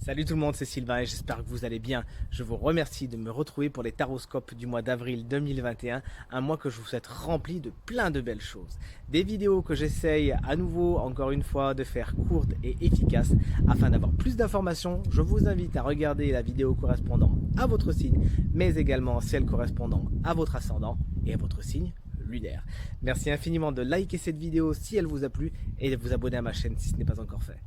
Salut tout le monde, c'est Sylvain et j'espère que vous allez bien. Je vous remercie de me retrouver pour les taroscopes du mois d'avril 2021, un mois que je vous souhaite rempli de plein de belles choses. Des vidéos que j'essaye à nouveau, encore une fois, de faire courtes et efficaces. Afin d'avoir plus d'informations, je vous invite à regarder la vidéo correspondant à votre signe, mais également celle correspondant à votre ascendant et à votre signe lunaire. Merci infiniment de liker cette vidéo si elle vous a plu et de vous abonner à ma chaîne si ce n'est pas encore fait.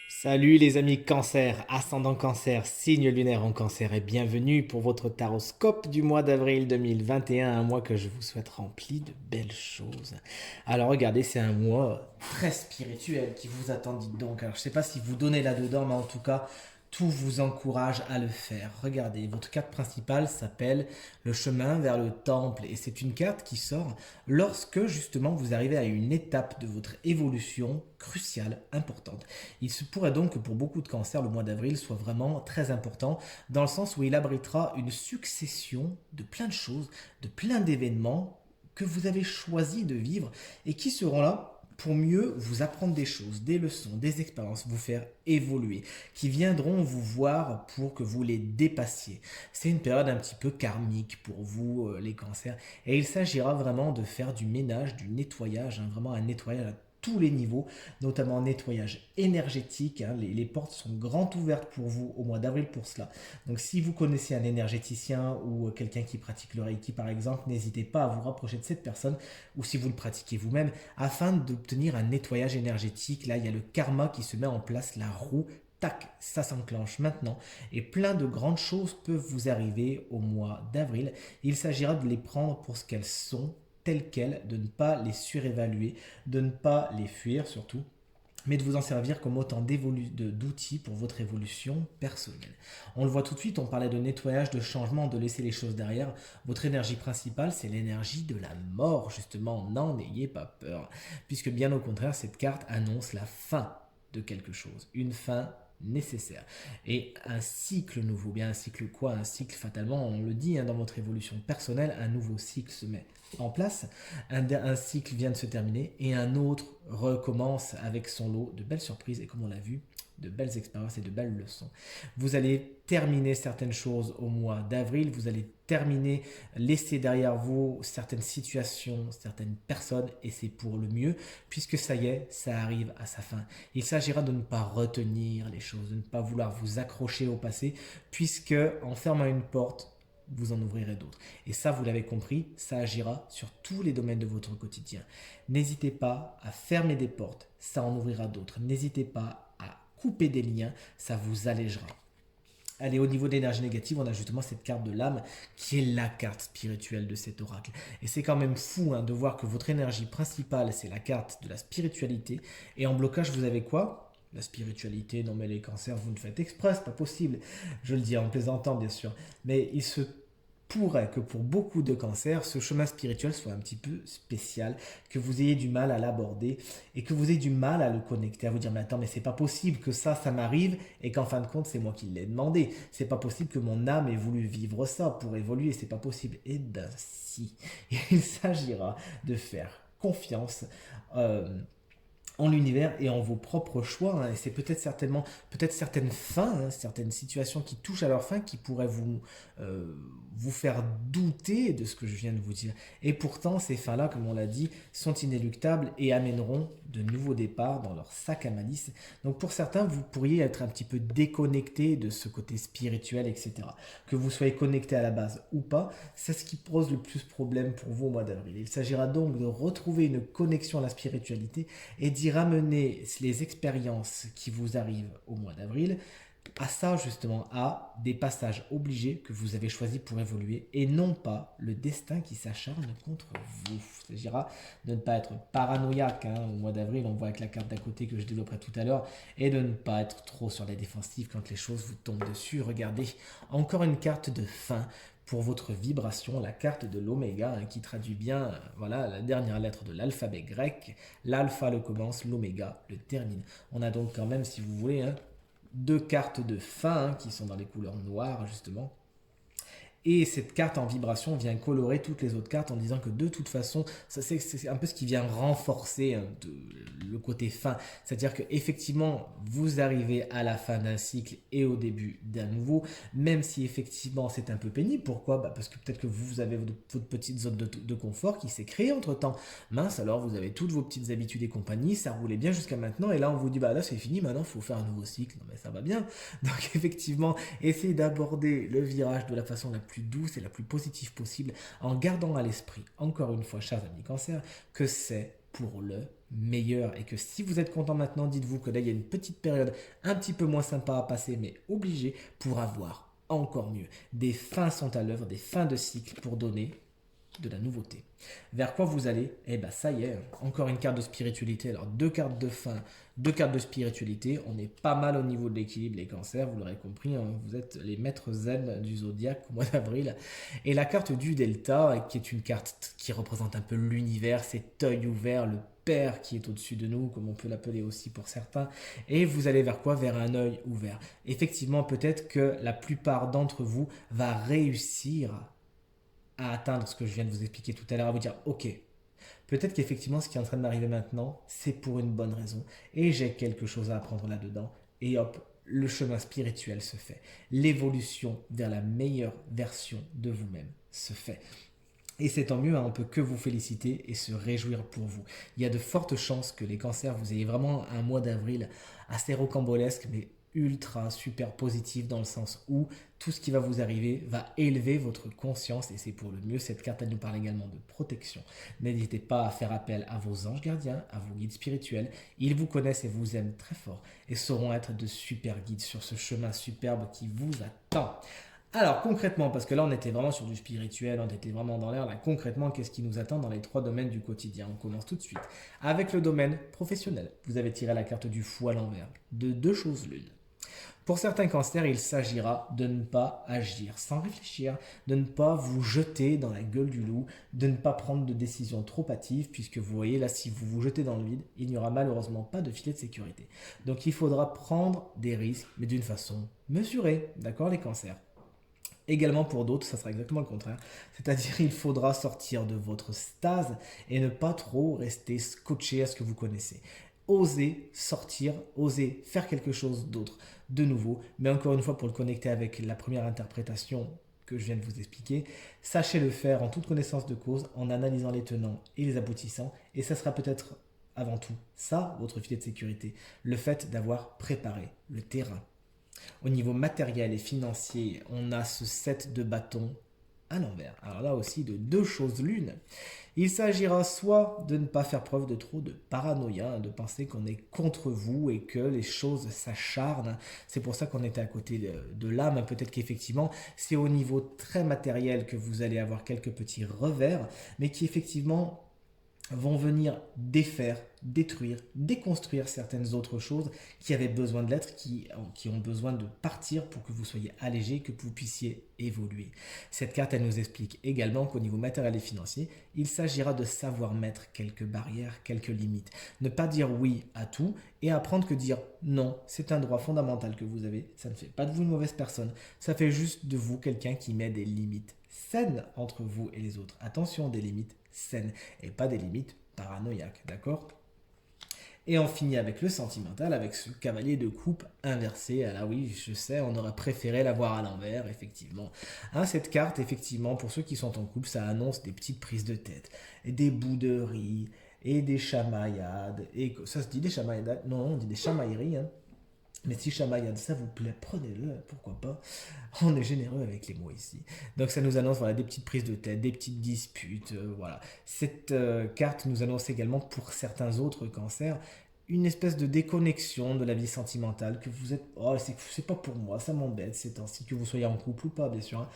Salut les amis cancer, ascendant cancer, signe lunaire en cancer et bienvenue pour votre taroscope du mois d'avril 2021, un mois que je vous souhaite rempli de belles choses. Alors regardez, c'est un mois très spirituel qui vous attend, dites donc. Alors je ne sais pas si vous donnez là-dedans, mais en tout cas, tout vous encourage à le faire. Regardez, votre carte principale s'appelle le chemin vers le temple et c'est une carte qui sort lorsque justement vous arrivez à une étape de votre évolution cruciale, importante. Il se pourrait donc que pour beaucoup de cancers, le mois d'avril soit vraiment très important dans le sens où il abritera une succession de plein de choses, de plein d'événements que vous avez choisi de vivre et qui seront là pour mieux vous apprendre des choses, des leçons, des expériences, vous faire évoluer, qui viendront vous voir pour que vous les dépassiez. C'est une période un petit peu karmique pour vous, les cancers, et il s'agira vraiment de faire du ménage, du nettoyage, vraiment un nettoyage à tous les niveaux, notamment un nettoyage énergétique. Les portes sont grandes ouvertes pour vous au mois d'avril pour cela. Donc si vous connaissez un énergéticien ou quelqu'un qui pratique le Reiki par exemple, n'hésitez pas à vous rapprocher de cette personne ou si vous le pratiquez vous-même afin d'obtenir un nettoyage énergétique. Là, il y a le karma qui se met en place, la roue. Tac, ça s'enclenche maintenant et plein de grandes choses peuvent vous arriver au mois d'avril. Il s'agira de les prendre pour ce qu'elles sont, telles quelles, de ne pas les surévaluer, de ne pas les fuir surtout, mais de vous en servir comme autant d'outils pour votre évolution personnelle. On le voit tout de suite, on parlait de nettoyage, de changement, de laisser les choses derrière. Votre énergie principale, c'est l'énergie de la mort, justement, n'en ayez pas peur, puisque bien au contraire, cette carte annonce la fin de quelque chose, une fin nécessaire. Et un cycle nouveau, bien un cycle quoi? Un cycle fatalement, on le dit dans votre évolution personnelle, un nouveau cycle se met en place, un cycle vient de se terminer et un autre recommence avec son lot de belles surprises et comme on l'a vu, de belles expériences et de belles leçons. Vous allez terminer certaines choses au mois d'avril, vous allez terminer, laisser derrière vous certaines situations, certaines personnes et c'est pour le mieux puisque ça y est, ça arrive à sa fin. Il s'agira de ne pas retenir les choses, de ne pas vouloir vous accrocher au passé puisque en fermant une porte, vous en ouvrirez d'autres. Et ça, vous l'avez compris, ça agira sur tous les domaines de votre quotidien. N'hésitez pas à fermer des portes, ça en ouvrira d'autres. N'hésitez pas à couper des liens, ça vous allégera. Allez, au niveau de l'énergie négative, on a justement cette carte de l'âme qui est la carte spirituelle de cet oracle. Et c'est quand même fou de voir que votre énergie principale, c'est la carte de la spiritualité. Et en blocage, vous avez quoi? La spiritualité, non mais les cancers, vous ne faites exprès, c'est pas possible. Je le dis en plaisantant, bien sûr. Mais il se pourrait que pour beaucoup de cancers, ce chemin spirituel soit un petit peu spécial, que vous ayez du mal à l'aborder et que vous ayez du mal à le connecter, à vous dire mais attends mais c'est pas possible que ça m'arrive et qu'en fin de compte c'est moi qui l'ai demandé, c'est pas possible que mon âme ait voulu vivre ça pour évoluer, c'est pas possible. Et ben si, il s'agira de faire confiance en l'univers et en vos propres choix. Et c'est peut-être certainement, peut-être certaines fins, certaines situations qui touchent à leur fin qui pourraient vous faire douter de ce que je viens de vous dire. Et pourtant, ces fins-là, comme on l'a dit, sont inéluctables et amèneront de nouveaux départs dans leur sac à malice. Donc pour certains, vous pourriez être un petit peu déconnecté de ce côté spirituel, etc. Que vous soyez connecté à la base ou pas, c'est ce qui pose le plus problème pour vous au mois d'avril. Il s'agira donc de retrouver une connexion à la spiritualité et d'y ramener les expériences qui vous arrivent au mois d'avril à ça justement, à des passages obligés que vous avez choisis pour évoluer et non pas le destin qui s'acharne contre vous. Il s'agira de ne pas être paranoïaque au mois d'avril, on voit avec la carte d'à côté que je développerai tout à l'heure, et de ne pas être trop sur la défensive quand les choses vous tombent dessus. Regardez, encore une carte de fin pour votre vibration, la carte de l'oméga qui traduit bien voilà, la dernière lettre de l'alphabet grec. L'alpha le commence, l'oméga le termine. On a donc quand même, si vous voulez, deux cartes de fin qui sont dans les couleurs noires justement Et cette carte en vibration vient colorer toutes les autres cartes en disant que de toute façon, c'est un peu ce qui vient renforcer le côté fin. C'est-à-dire qu'effectivement, vous arrivez à la fin d'un cycle et au début d'un nouveau, même si effectivement c'est un peu pénible. Pourquoi? Parce que peut-être que vous avez votre petite zone de confort qui s'est créée entre-temps. Mince, alors vous avez toutes vos petites habitudes et compagnie, ça roulait bien jusqu'à maintenant, et là on vous dit, là c'est fini, maintenant il faut faire un nouveau cycle. Non mais ça va bien. Donc effectivement, essayez d'aborder le virage de la façon la plus douce et la plus positive possible, en gardant à l'esprit, encore une fois, chers amis cancer, que c'est pour le meilleur et que si vous êtes content maintenant, dites-vous que là il y a une petite période un petit peu moins sympa à passer, mais obligé pour avoir encore mieux. Des fins sont à l'œuvre, des fins de cycle pour donner de la nouveauté. Vers quoi vous allez? Ça y est, encore une carte de spiritualité. Alors deux cartes de fin, deux cartes de spiritualité. On est pas mal au niveau de l'équilibre, les cancers, vous l'aurez compris, hein, vous êtes les maîtres zen du zodiaque au mois d'avril. Et la carte du delta, qui est une carte qui représente un peu l'univers, cet œil ouvert, le père qui est au-dessus de nous, comme on peut l'appeler aussi pour certains. Et vous allez vers quoi? Vers un œil ouvert. Effectivement, peut-être que la plupart d'entre vous va réussir à atteindre ce que je viens de vous expliquer tout à l'heure, à vous dire, ok, peut-être qu'effectivement ce qui est en train de m'arriver maintenant, c'est pour une bonne raison, et j'ai quelque chose à apprendre là-dedans, et hop, le chemin spirituel se fait. L'évolution vers la meilleure version de vous-même se fait. Et c'est tant mieux, hein, on peut que vous féliciter et se réjouir pour vous. Il y a de fortes chances que les cancers, vous ayez vraiment un mois d'avril assez rocambolesque, mais ultra super positif dans le sens où tout ce qui va vous arriver va élever votre conscience et c'est pour le mieux. Cette carte, elle nous parle également de protection. N'hésitez pas à faire appel à vos anges gardiens, à vos guides spirituels. Ils vous connaissent et vous aiment très fort et sauront être de super guides sur ce chemin superbe qui vous attend. Alors concrètement, parce que là on était vraiment sur du spirituel, on était vraiment dans l'air, là concrètement qu'est-ce qui nous attend dans les trois domaines du quotidien? On commence tout de suite avec le domaine professionnel. Vous avez tiré la carte du fou à l'envers, de deux choses l'une. Pour certains cancers, il s'agira de ne pas agir sans réfléchir, de ne pas vous jeter dans la gueule du loup, de ne pas prendre de décisions trop hâtives, puisque vous voyez là, si vous vous jetez dans le vide, il n'y aura malheureusement pas de filet de sécurité. Donc il faudra prendre des risques, mais d'une façon mesurée, d'accord les cancers? Également pour d'autres, ça sera exactement le contraire. C'est-à-dire il faudra sortir de votre stase et ne pas trop rester scotché à ce que vous connaissez. Osez sortir, osez faire quelque chose d'autre, de nouveau. Mais encore une fois, pour le connecter avec la première interprétation que je viens de vous expliquer, sachez le faire en toute connaissance de cause, en analysant les tenants et les aboutissants. Et ça sera peut-être avant tout ça, votre filet de sécurité. Le fait d'avoir préparé le terrain. Au niveau matériel et financier, on a ce set de bâtons à l'envers. Alors là aussi, de deux choses l'une. Il s'agira soit de ne pas faire preuve de trop de paranoïa, de penser qu'on est contre vous et que les choses s'acharnent. C'est pour ça qu'on était à côté de l'âme. Peut-être qu'effectivement, c'est au niveau très matériel que vous allez avoir quelques petits revers, mais qui effectivement vont venir défaire, détruire, déconstruire certaines autres choses qui avaient besoin de l'être, qui ont besoin de partir pour que vous soyez allégé, que vous puissiez évoluer. Cette carte, elle nous explique également qu'au niveau matériel et financier, il s'agira de savoir mettre quelques barrières, quelques limites. Ne pas dire oui à tout et apprendre que dire non, c'est un droit fondamental que vous avez. Ça ne fait pas de vous une mauvaise personne, ça fait juste de vous quelqu'un qui met des limites saines entre vous et les autres. Attention, des limites saines et pas des limites paranoïaques, d'accord? Et on finit avec le sentimental, avec ce cavalier de coupe inversé. Ah là oui, je sais, on aurait préféré l'avoir à l'envers, effectivement. Hein, cette carte, effectivement, pour ceux qui sont en couple, ça annonce des petites prises de tête, et des bouderies, et des chamaillades. Et ça se dit des chamaillades? Non, on dit des chamailleries, hein. Mais si chamaillade, ça vous plaît, prenez-le, pourquoi pas. On est généreux avec les mots ici. Donc ça nous annonce voilà, des petites prises de tête, des petites disputes. Voilà. Cette carte nous annonce également pour certains autres cancers une espèce de déconnexion de la vie sentimentale, que vous êtes, oh, c'est pas pour moi, ça m'embête ces temps-ci, que vous soyez en couple ou pas, bien sûr. Hein.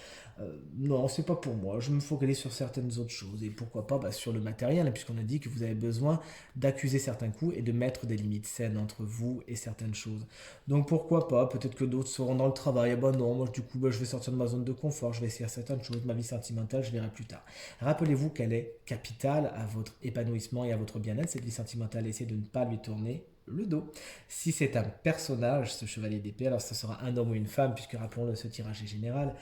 Non, c'est pas pour moi, je me focalise sur certaines autres choses, et pourquoi pas sur le matériel, hein, puisqu'on a dit que vous avez besoin d'accuser certains coups et de mettre des limites saines entre vous et certaines choses. Donc pourquoi pas, peut-être que d'autres seront dans le travail, non, moi du coup, je vais sortir de ma zone de confort, je vais essayer certaines choses, ma vie sentimentale, je verrai plus tard. Rappelez-vous qu'elle est capitale à votre épanouissement et à votre bien-être, cette vie sentimentale, essayez de ne pas lui tourner le dos. Si c'est un personnage, ce chevalier d'épée, alors ce sera un homme ou une femme, puisque rappelons-le, ce tirage est général.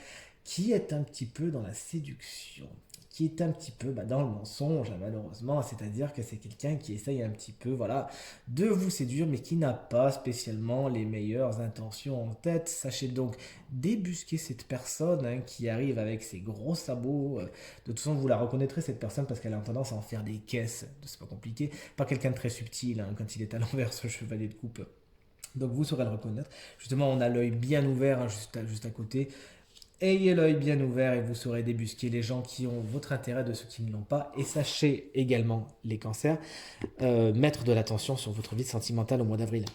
qui est un petit peu dans la séduction, qui est un petit peu dans le mensonge, malheureusement, c'est-à-dire que c'est quelqu'un qui essaye un petit peu, voilà, de vous séduire, mais qui n'a pas spécialement les meilleures intentions en tête. Sachez donc débusquer cette personne qui arrive avec ses gros sabots. De toute façon, vous la reconnaîtrez, cette personne, parce qu'elle a tendance à en faire des caisses, c'est pas compliqué, pas quelqu'un de très subtil, quand il est à l'envers, ce chevalier de coupe. Donc vous saurez le reconnaître. Justement, on a l'œil bien ouvert juste à côté. Ayez l'œil bien ouvert et vous saurez débusquer les gens qui ont votre intérêt de ceux qui ne l'ont pas. Et sachez également, les cancers, mettre de l'attention sur votre vie sentimentale au mois d'avril.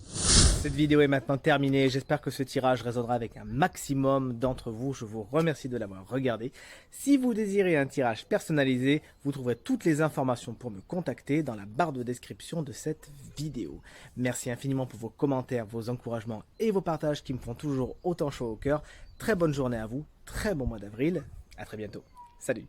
Cette vidéo est maintenant terminée. J'espère que ce tirage résonnera avec un maximum d'entre vous. Je vous remercie de l'avoir regardé. Si vous désirez un tirage personnalisé, vous trouverez toutes les informations pour me contacter dans la barre de description de cette vidéo. Merci infiniment pour vos commentaires, vos encouragements et vos partages qui me font toujours autant chaud au cœur. Très bonne journée à vous, très bon mois d'avril. À très bientôt. Salut!